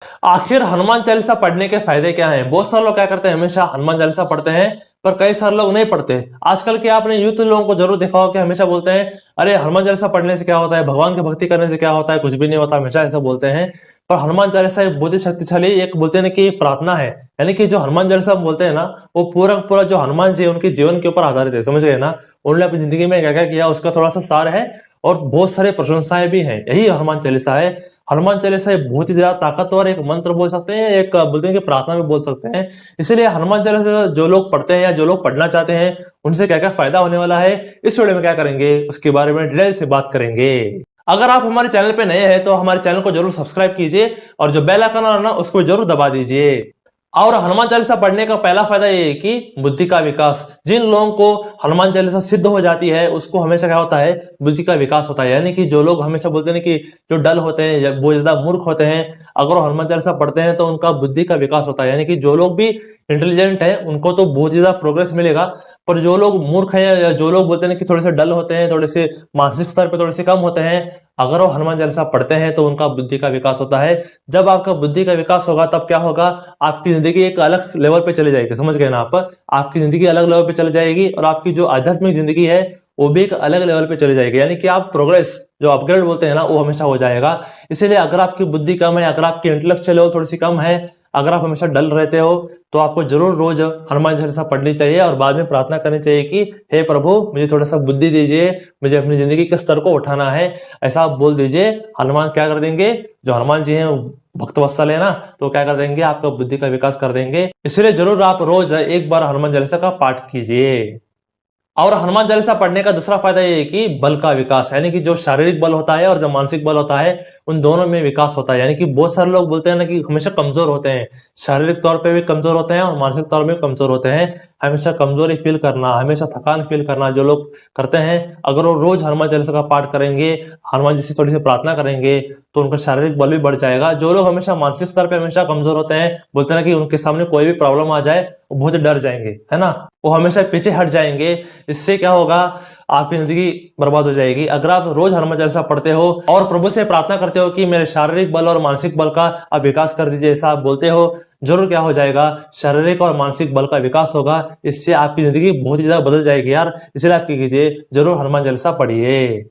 आखिर हनुमान चालीसा पढ़ने के फायदे क्या हैं? बहुत सारे लोग क्या करते हैं, हमेशा हनुमान चालीसा पढ़ते हैं, पर कई सारे लोग नहीं पढ़ते। आजकल के आपने यूथ लोगों को जरूर देखा होगा कि हमेशा बोलते हैं, अरे हनुमान चालीसा पढ़ने से क्या होता है, भगवान की भक्ति करने से क्या होता है, कुछ भी नहीं होता, हमेशा ऐसा बोलते हैं। पर हनुमान चालीसा एक बहुत ही शक्तिशाली, एक बोलते हैं ना कि एक प्रार्थना है। यानी कि जो हनुमान चालीसा हम बोलते हैं ना, वो पूरा का पूरा जो हनुमान जी है उनके जीवन के ऊपर आधारित है, समझ गए ना। उन्होंने अपनी जिंदगी में क्या क्या किया उसका थोड़ा सा सार है, और बहुत सारे प्रशंसाएं भी हैं, यही हनुमान चालीसा है। हनुमान चालीसा एक बहुत ही ज्यादा ताकतवर एक मंत्र बोल सकते हैं, एक बोलते हैं कि प्रार्थना भी बोल सकते हैं। इसीलिए हनुमान चालीसा जो लोग पढ़ते हैं या जो लोग पढ़ना चाहते हैं, उनसे क्या क्या फायदा होने वाला है, इस वीडियो में क्या करेंगे उसके बारे में डिटेल से बात करेंगे। अगर आप हमारे चैनल पे नए हैं तो हमारे चैनल को जरूर सब्सक्राइब कीजिए, और जो बेल आइकन है ना उसको जरूर दबा दीजिए। और हनुमान चालीसा पढ़ने का पहला फायदा ये है कि बुद्धि का विकास। जिन लोगों को हनुमान चालीसा सिद्ध हो जाती है, उसको हमेशा क्या होता है, बुद्धि का विकास होता है। यानी कि जो लोग हमेशा बोलते हैं कि जो डल होते हैं या बहुत ज्यादा मूर्ख होते हैं, अगर वो हनुमान चालीसा पढ़ते हैं तो उनका बुद्धि का विकास होता है। यानी कि जो लोग भी इंटेलिजेंट है उनको तो बहुत ज्यादा प्रोग्रेस मिलेगा, पर जो लोग मूर्ख हैं या जो लोग बोलते हैं कि थोड़े से डल होते हैं, थोड़े से मानसिक स्तर पे थोड़े से कम होते हैं, अगर वो हनुमान चालीसा पढ़ते हैं तो उनका बुद्धि का विकास होता है। जब आपका बुद्धि का विकास होगा तब क्या होगा, आपकी जिंदगी एक अलग लेवल पे चली जाएगी, समझ गए ना आप। आपकी जिंदगी अलग लेवल पे चली जाएगी, और आपकी जो आध्यात्मिक जिंदगी है वो भी एक अलग लेवल पे चली जाएगी। यानी कि आप प्रोग्रेस जो अपग्रेड बोलते हैं ना, वो हमेशा हो जाएगा। इसीलिए अगर आपकी बुद्धि कम है, अगर आपकी इंटेलेक्चुअल लेवल थोड़ी सी कम है, अगर आप हमेशा डल रहते हो, तो आपको जरूर रोज हनुमान चालीसा पढ़नी चाहिए, और बाद में प्रार्थना करनी चाहिए कि हे प्रभु मुझे थोड़ा सा बुद्धि दीजिए, मुझे अपनी जिंदगी के स्तर को उठाना है। ऐसा आप बोल दीजिए, हनुमान क्या कर देंगे, जो हनुमान जी हैं भक्त वत्सल है ना, तो क्या कर देंगे, आपका बुद्धि का विकास कर देंगे। इसलिए जरूर आप रोज एक बार हनुमान चालीसा का पाठ कीजिए। और हनुमान चालीसा पढ़ने का दूसरा फायदा ये है कि बल का विकास, यानी कि जो शारीरिक बल होता है और जो मानसिक बल होता है, उन दोनों में विकास होता है। यानी कि बहुत सारे लोग बोलते हैं ना कि हमेशा कमजोर होते हैं, शारीरिक तौर पे भी कमजोर होते हैं और मानसिक तौर पे भी कमजोर होते हैं। हमेशा कमजोरी फील करना, हमेशा थकान फील करना जो लोग करते हैं, अगर वो रोज हनुमान चालीसा का पाठ करेंगे, हनुमान जी से थोड़ी सी प्रार्थना करेंगे, तो उनका शारीरिक बल भी बढ़ जाएगा। जो लोग हमेशा मानसिक स्तर पे हमेशा कमजोर होते हैं, बोलते हैं ना कि उनके सामने कोई भी प्रॉब्लम आ जाए वो बहुत डर जाएंगे, है ना, वो हमेशा पीछे हट जाएंगे। इससे क्या होगा, आपकी जिंदगी बर्बाद हो जाएगी। अगर आप रोज हनुमान चालीसा पढ़ते हो और प्रभु से प्रार्थना करते हो कि मेरे शारीरिक बल और मानसिक बल का आप विकास कर दीजिए, ऐसा आप बोलते हो, जरूर क्या हो जाएगा, शारीरिक और मानसिक बल का विकास होगा। इससे आपकी जिंदगी बहुत ही ज्यादा बदल जाएगी यार। इसलिए आप क्या कीजिए, जरूर हनुमान चालीसा पढ़िए।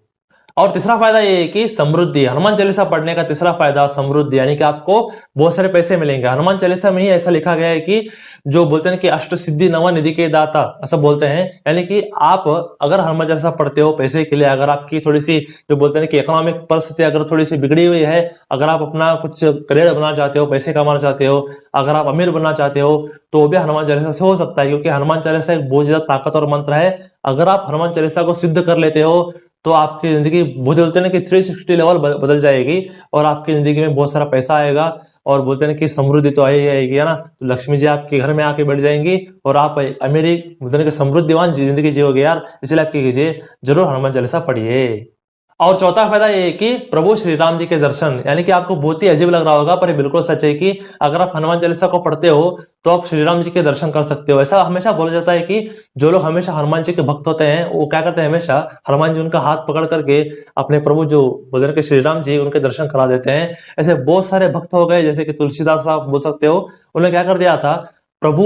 और तीसरा फायदा ये है कि समृद्धि। हनुमान चालीसा पढ़ने का तीसरा फायदा समृद्धि, यानी कि आपको बहुत सारे पैसे मिलेंगे। हनुमान चालीसा में ही ऐसा लिखा गया है कि जो बोलते हैं कि अष्ट सिद्धि नवा निधि के दाता, ऐसा बोलते हैं। यानी कि आप अगर हनुमान चालीसा पढ़ते हो पैसे के लिए, अगर आपकी थोड़ी सी जो बोलते हैं कि इकोनॉमिक परिस्थिति अगर थोड़ी सी बिगड़ी हुई है, अगर आप अपना कुछ करियर बनाना चाहते हो, पैसे कमाना चाहते हो, अगर आप अमीर बनना चाहते हो, तो वो भी हनुमान चालीसा से हो सकता है, क्योंकि हनुमान चालीसा एक बहुत ज्यादा ताकतवर मंत्र है। अगर आप हनुमान चालीसा को सिद्ध कर लेते हो तो आपकी जिंदगी बहुत बोलते हैं कि 360 लेवल बदल जाएगी, और आपकी जिंदगी में बहुत सारा पैसा आएगा, और बोलते हैं कि समृद्धि तो आई आएगी, है ना। तो लक्ष्मी जी आपके घर में आके बैठ जाएंगी, और आप अमीरी बोलते हैं कि समृद्धिवान जिंदगी जियोगे यार। इसलिए आप क्या कीजिए, जरूर हनुमान चालीसा पढ़िए। और चौथा फायदा ये है कि प्रभु श्री राम जी के दर्शन। यानी कि आपको बहुत ही अजीब लग रहा होगा, पर ये बिल्कुल सच है कि अगर आप हनुमान चालीसा को पढ़ते हो तो आप श्री राम जी के दर्शन कर सकते हो। ऐसा हमेशा बोला जाता है कि जो लोग हमेशा हनुमान जी के भक्त होते हैं, वो क्या करते हैं, हमेशा हनुमान जी उनका हाथ पकड़ करके अपने प्रभु जो बोलते हैं कि श्री राम जी, उनके दर्शन करा देते हैं। ऐसे बहुत सारे भक्त हो गए, जैसे कि तुलसीदास आप बोल सकते हो, उन्होंने क्या कर दिया था, प्रभु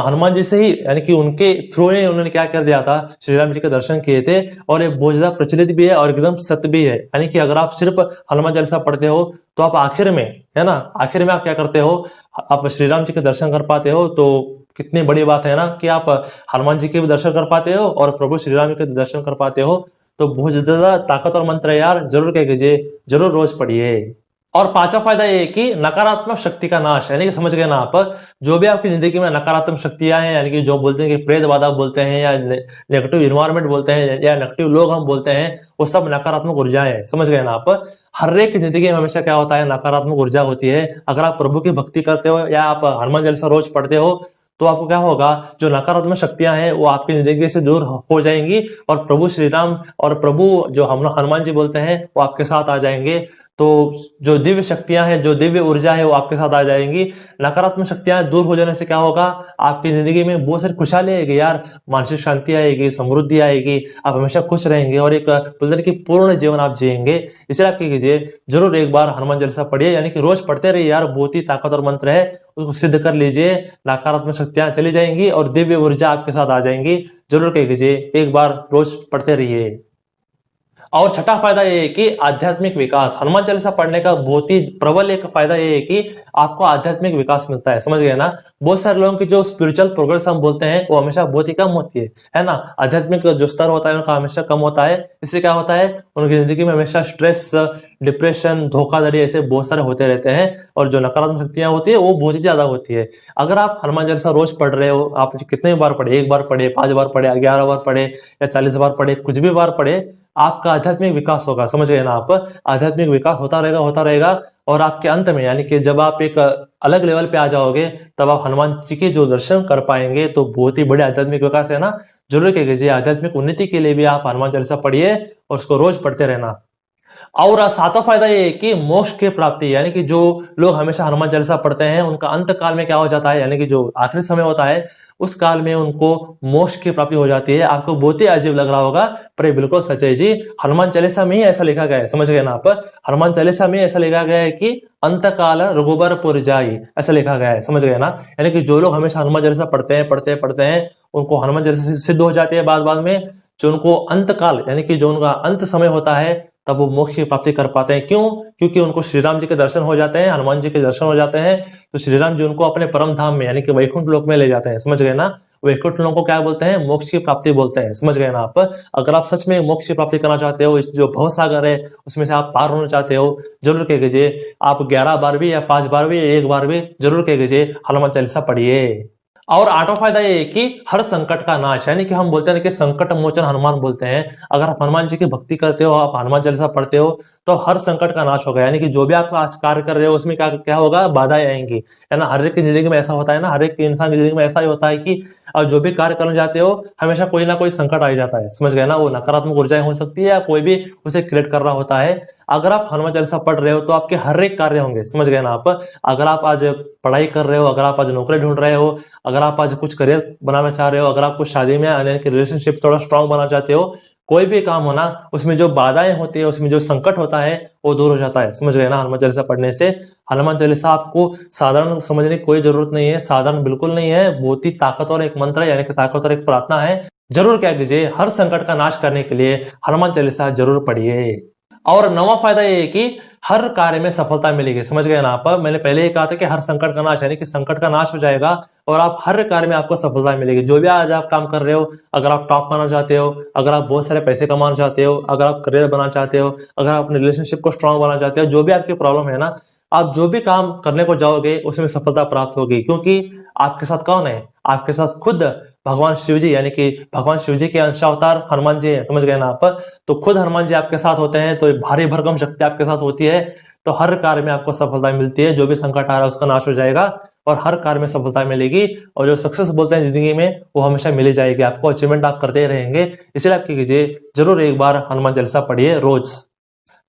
हनुमान जी से ही, यानी कि उनके थ्रू ही उन्होंने क्या कर दिया था, श्री राम जी के दर्शन किए थे। और ये बहुत ज्यादा प्रचलित भी है और एकदम सत्य भी है। यानी कि अगर आप सिर्फ हनुमान चालीसा पढ़ते हो तो आप आखिर में, है ना, आखिर में आप क्या करते हो, आप श्री राम जी के दर्शन कर पाते हो। तो कितनी बड़ी बात है ना कि आप हनुमान जी के भी दर्शन कर पाते हो और प्रभु श्री राम जी के दर्शन कर पाते हो। तो बहुत ज्यादा ताकतवर मंत्र है यार, जरूर क्या कीजिए, जरूर रोज पढ़िए। और पांचवा फायदा ये है कि नकारात्मक शक्ति का नाश। यानी कि समझ गए ना आप, जो भी आपकी जिंदगी में नकारात्मक शक्तियां हैं, यानी कि जो बोलते हैं कि प्रेत बाधा बोलते हैं, या नेगेटिव इन्वायरमेंट बोलते हैं, या नेगेटिव लोग हम बोलते हैं, वो सब नकारात्मक ऊर्जाएं हैं, समझ गए ना आप। हर एक की जिंदगी में हमेशा क्या होता है, नकारात्मक ऊर्जा होती है। अगर आप प्रभु की भक्ति करते हो या आप हनुमान चालीसा रोज पढ़ते हो, तो आपको क्या होगा, जो नकारात्मक शक्तियां हैं वो आपकी जिंदगी से दूर हो जाएंगी और प्रभु श्री राम और प्रभु जो हम हनुमान जी बोलते हैं वो आपके साथ आ जाएंगे। तो जो दिव्य शक्तियां हैं, जो दिव्य ऊर्जा है वो आपके साथ आ जाएंगी। नकारात्मक शक्तियां दूर हो जाने से क्या होगा, आपकी जिंदगी में बहुत सारी खुशहाली आएगी यार, मानसिक शांति आएगी, समृद्धि आएगी, आप हमेशा खुश रहेंगे और एक बोलते हैं कि पूर्ण जीवन आप जिएंगे। इसलिए आप क्या कीजिए, जरूर एक बार हनुमान चालीसा पढ़िए, यानी कि रोज पढ़ते रहिए यार, बहुत ही ताकतवर मंत्र है, उसको सिद्ध कर लीजिए। नकारात्मक शक्तियां चली जाएंगी और दिव्य ऊर्जा आपके साथ आ जाएंगी। जरूर क्या कीजिए, एक बार रोज पढ़ते रहिए। और छठा फायदा ये है कि आध्यात्मिक विकास। हनुमान चालीसा पढ़ने का बहुत ही प्रबल एक फायदा ये है कि आपको आध्यात्मिक विकास मिलता है, समझ गए ना। बहुत सारे लोगों की जो स्पिरिचुअल प्रोग्रेस हम बोलते हैं वो हमेशा बहुत ही कम होती है ना। आध्यात्मिक जो स्तर होता है उनका हमेशा कम होता है। इससे क्या होता है, उनकी जिंदगी में हमेशा स्ट्रेस, डिप्रेशन, धोखाधड़ी ऐसे बहुत सारे होते रहते हैं और जो नकारात्मक शक्तियां होती है वो बहुत ही ज्यादा होती है। अगर आप हनुमान चालीसा रोज पढ़ रहे हो, आप कितने बार पढ़े, एक बार पढ़े, 5 बार पढ़े, 11 बार पढ़े या 40 बार पढ़े, कुछ भी बार पढ़े, आपका आध्यात्मिक विकास होगा, समझ गए ना आप। आध्यात्मिक विकास होता रहेगा और आपके अंत में यानी कि जब आप एक अलग लेवल पे आ जाओगे तब आप हनुमान जी के जो दर्शन कर पाएंगे। तो बहुत ही बड़े आध्यात्मिक विकास है ना। जरूर क्या कीजिए, आध्यात्मिक उन्नति के लिए भी आप हनुमान चालीसा पढ़िए और उसको रोज पढ़ते रहना। और सातवां फायदा ये है कि मोक्ष की प्राप्ति, यानी कि जो लोग हमेशा हनुमान चालीसा पढ़ते हैं उनका अंत काल में क्या हो जाता है, यानी कि जो आखिरी समय होता है उस काल में उनको मोक्ष की प्राप्ति हो जाती है। आपको बहुत ही अजीब लग रहा होगा पर ये बिल्कुल सच है जी। हनुमान चालीसा में ही ऐसा लिखा गया है, समझ गए ना आप। हनुमान चालीसा में ऐसा लिखा गया है कि अंत काल रघुबर जाई, ऐसा लिखा गया है, समझ गए ना। यानी कि जो लोग हमेशा हनुमान चालीसा पढ़ते हैं उनको हनुमान चालीसा सिद्ध हो जाती है बाद में। जो उनको अंत काल यानी कि जो उनका अंत समय होता है तब वो मोक्ष की प्राप्ति कर पाते हैं। क्यों? क्योंकि उनको श्री राम जी के दर्शन हो जाते हैं, हनुमान जी के दर्शन हो जाते हैं। तो श्री राम जी उनको अपने परम धाम में यानी कि वैकुंठ लोक में ले जाते हैं, समझ गए ना। वैकुंठ लोक को क्या बोलते हैं, मोक्ष की प्राप्ति बोलते हैं, समझ गए ना आप। अगर आप सच में मोक्ष की प्राप्ति करना चाहते हो, इस जो भव सागर है उसमें से आप पार होना चाहते हो, जरूर क्या कीजिए, आप 11 बार भी या 5 बार भी या 1 बार भी जरूर क्या कीजिए, हनुमान चालीसा पढ़िए। और आठवां फायदा ये है कि हर संकट का नाश, यानी कि हम बोलते हैं कि संकट मोचन हनुमान बोलते हैं। अगर आप हनुमान जी की भक्ति करते हो, आप हनुमान चालीसा पढ़ते हो तो हर संकट का नाश होगा। यानी कि जो भी आप आज कार्य कर रहे हो उसमें क्या क्या होगा, बाधाएं आएंगी, है ना। हर एक की जिंदगी में ऐसा होता है ना, हर एक इंसान की जिंदगी में ऐसा ही होता है कि जो भी कार्य करना चाहते हो हमेशा कोई ना कोई संकट आ जाता है, समझ गए ना। वो नकारात्मक ऊर्जाएं हो सकती है या कोई भी उसे क्रिएट कर रहा होता है। अगर आप हनुमान चालीसा पढ़ रहे हो तो आपके हर एक कार्य होंगे, समझ गए ना आप। अगर आप आज पढ़ाई कर रहे हो, अगर आप आज नौकरी ढूंढ रहे हो, अगर आप आज कुछ करियर बनाना चाह रहे हो, अगर आप कुछ शादी में यानी कि रिलेशनशिप थोड़ा स्ट्रांग बनाना चाहते हो, कोई भी काम हो ना, उसमें जो बाधाएं होती है, उसमें जो संकट होता है वो दूर हो जाता है, समझ गए ना। हनुमान चालीसा पढ़ने से, हनुमान चालीसा आपको साधारण समझने की कोई जरूरत नहीं है, साधारण बिल्कुल नहीं है, बहुत ही ताकतवर एक मंत्र है, यानी कि ताकतवर एक प्रार्थना है। जरूर क्या कीजिए, हर संकट का नाश करने के लिए हनुमान चालीसा जरूर पढ़िए। और नवा फायदा ये है कि हर कार्य में सफलता मिलेगी, समझ गए ना आप। मैंने पहले ही कहा था कि हर संकट का नाश, यानी कि संकट का नाश हो जाएगा और आप हर कार्य में आपको सफलता मिलेगी। जो भी आज आप काम कर रहे हो, अगर आप टॉप पाना चाहते हो, अगर आप बहुत सारे पैसे कमाना चाहते हो, अगर आप करियर बनाना चाहते हो, अगर आप अपने रिलेशनशिप को स्ट्रांग बनाना चाहते हो, जो भी आपकी प्रॉब्लम है ना, आप जो भी काम करने को जाओगे उसमें सफलता प्राप्त होगी। क्योंकि आपके साथ कौन है, आपके साथ खुद भगवान शिव जी, यानी कि भगवान शिव जी के अंशावतार हनुमान जी हैं, समझ गए ना आप। तो खुद हनुमान जी आपके साथ होते हैं, तो भारी भरकम शक्ति आपके साथ होती है। तो हर कार्य में आपको सफलता मिलती है, जो भी संकट आ रहा है उसका नाश हो जाएगा और हर कार्य में सफलता मिलेगी। और जो सक्सेस बोलते हैं जिंदगी में वो हमेशा मिली जाएगी आपको, अचीवमेंट आप करते रहेंगे। इसलिए आप क्या कीजिए, जरूर एक बार हनुमान चालीसा पढ़िए रोज।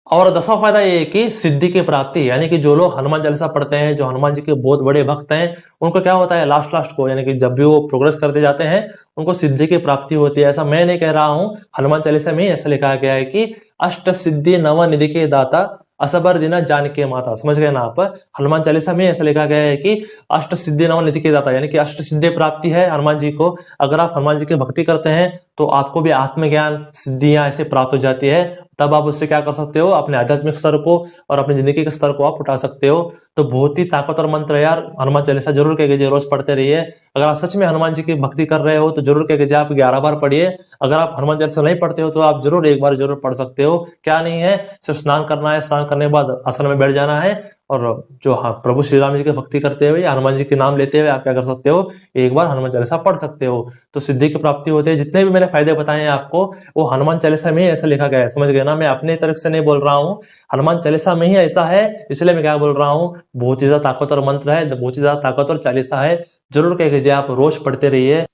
और 10वां फायदा ये है कि सिद्धि की प्राप्ति, यानी कि जो लोग हनुमान चालीसा पढ़ते हैं, जो हनुमान जी के बहुत बड़े भक्त हैं, उनको क्या होता है लास्ट को, यानी कि जब भी वो प्रोग्रेस करते जाते हैं उनको सिद्धि की प्राप्ति होती है। ऐसा मैं नहीं कह रहा हूं, हनुमान चालीसा में ऐसा लिखा गया है कि अष्ट सिद्धि नव निधि के दाता असबर दीना जान के माता, समझ गए ना आप। हनुमान चालीसा में ऐसा लिखा गया है कि अष्ट सिद्धि नव निधि के दाता, यानी कि अष्ट सिद्धि प्राप्ति है हनुमान जी को। अगर आप हनुमान जी की भक्ति करते हैं तो आपको भी आत्मज्ञान सिद्धियां ऐसे प्राप्त हो जाती है। तब आप उससे क्या कर सकते हो, अपने आध्यात्मिक स्तर को और अपनी जिंदगी के स्तर को आप उठा सकते हो। तो बहुत ही ताकतवर मंत्र है यार हनुमान चालीसा, जरूर क्या कीजिए, रोज पढ़ते रहिए। अगर आप सच में हनुमान जी की भक्ति कर रहे हो तो जरूर क्या कीजिए, आप 11 बार पढ़िए। अगर आप हनुमान चालीसा नहीं पढ़ते हो तो आप जरूर एक बार जरूर पढ़ सकते हो, क्या नहीं है, सिर्फ स्नान करना है, स्नान करने के बाद आसन में बैठ जाना है और जो प्रभु श्री राम जी की भक्ति करते हुए हनुमान जी के नाम लेते हुए आप क्या कर सकते हो, एक बार हनुमान चालीसा पढ़ सकते हो, तो सिद्धि की प्राप्ति होती है। जितने भी मैंने फायदे बताए हैं आपको, वो हनुमान चालीसा में ही ऐसा लिखा गया है, समझ गए ना। मैं अपनी तरफ से नहीं बोल रहा हूँ, हनुमान चालीसा में ही ऐसा है, इसलिए मैं क्या बोल रहा हूँ, बहुत ही ज्यादा ताकतवर मंत्र है, बहुत ही ज्यादा ताकतवर चालीसा है। जरूर कह कीजिए, आप रोज पढ़ते रहिए।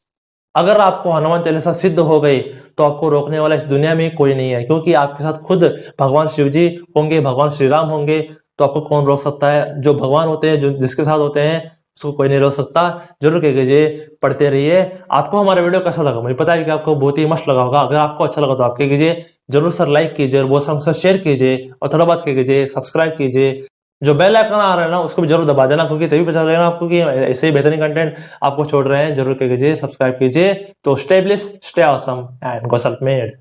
अगर आपको हनुमान चालीसा सिद्ध हो गई तो आपको रोकने वाला इस दुनिया में कोई नहीं है, क्योंकि आपके साथ खुद भगवान शिव जी होंगे, भगवान श्री राम होंगे, तो आपको कौन रोक सकता है। जो भगवान होते हैं, जो जिसके साथ होते हैं, उसको कोई नहीं रोक सकता। जरूर कह कीजिए, पढ़ते रहिए। आपको हमारा वीडियो कैसा लगा, मुझे पता है कि आपको बहुत ही मस्त लगा होगा। अगर आपको अच्छा लगा तो आप कह कीजिए जरूर सर लाइक कीजिए, और बहुत सारे शेयर कीजिए, और थोड़ा बात कह कीजिए सब्सक्राइब कीजिए। जो बेल आइकन आ रहा है ना, उसको भी जरूर दबा देना, क्योंकि तभी पता चलेगा आपको कि ऐसे ही बेहतरीन कंटेंट आपको छोड़ रहे हैं। जरूर कह कीजिए, सब्सक्राइब कीजिए। तो stay blessed, stay awesome and go self made.